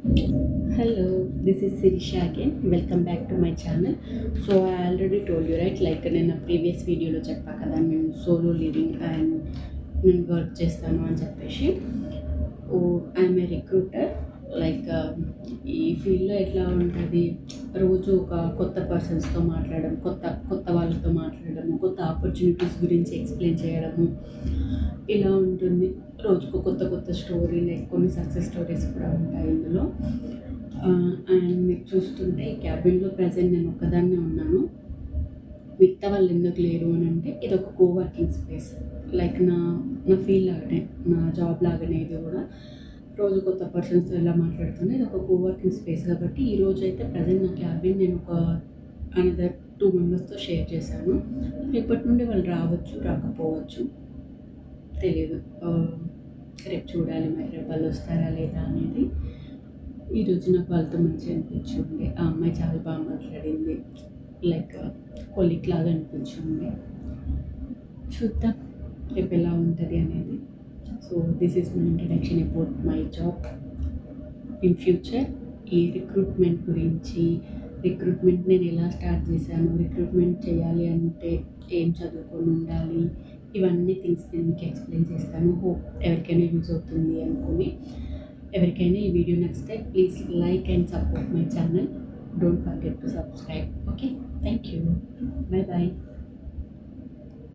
Hello, this is Sirisha again. Welcome back to my channel. So I already told you, right? Like in a previous video lo cheppa kada నేను solo living and నేను work చేస్తాను అని చెప్పేసి. ఓ I'm a recruiter. Like ఈ ఫీల్డ్లో ఎట్లా ఉంటుంది, రోజు ఒక కొత్త పర్సన్స్తో మాట్లాడడం, కొత్త కొత్త వాళ్ళతో మాట్లాడడము, కొత్త ఆపర్చునిటీస్ గురించి ఎక్స్ప్లెయిన్ చేయడము, ఇలా ఉంటుంది. రోజుకు కొత్త కొత్త స్టోరీ, లైక్ కొన్ని సక్సెస్ స్టోరీస్ కూడా ఉంటాయి ఇందులో. అండ్ మీరు చూస్తుంటే ఈ క్యాబిన్లో ప్రజెంట్ నేను ఒక్కదాన్నే ఉన్నాను. మిగతా వాళ్ళు ఎందుకు లేరు అని అంటే, ఇది ఒక కోవర్కింగ్ స్పేస్. లైక్ నా నా ఫీల్డ్ లాగానే, నా జాబ్ లాగానే ఇది కూడా. రోజు కొత్త పర్సన్స్తో ఎలా మాట్లాడుతున్నా, ఇది ఒక కోవర్కింగ్ స్పేస్ కాబట్టి ఈరోజు అయితే ప్రజెంట్ నా క్యాబిన్ నేను ఒక అనదర్ 2 మెంబర్స్తో షేర్ చేశాను. రేపటి నుండి వాళ్ళు రావచ్చు, రాకపోవచ్చు, తెలియదు. రేపు చూడాలి మరి, రేపు వాళ్ళు వస్తారా లేదా అనేది. ఈరోజు నాకు వాళ్ళతో మంచిగా అనిపించింది. ఆ అమ్మాయి చాలా బాగా మాట్లాడింది, లైక్ కొలీగ్ లాగా అనిపించింది. చూద్దాం రేపు ఎలా ఉంటుంది అనేది. So this is my introduction about my job in future. ఈ రిక్రూట్మెంట్ గురించి, రిక్రూట్మెంట్ నేను ఎలా స్టార్ట్ చేశాను, రిక్రూట్మెంట్ చేయాలి అంటే ఏం చదువుకొని ఉండాలి, ఇవన్నీ థింగ్స్ నేను మీకు ఎక్స్ప్లెయిన్ చేస్తాను. హోప్ ఎవరికైనా యూజ్ అవుతుంది అనుకుని. ఎవరికైనా ఈ వీడియో నచ్చితే please like and support my channel. Don't forget to subscribe. Okay, thank you. Bye bye.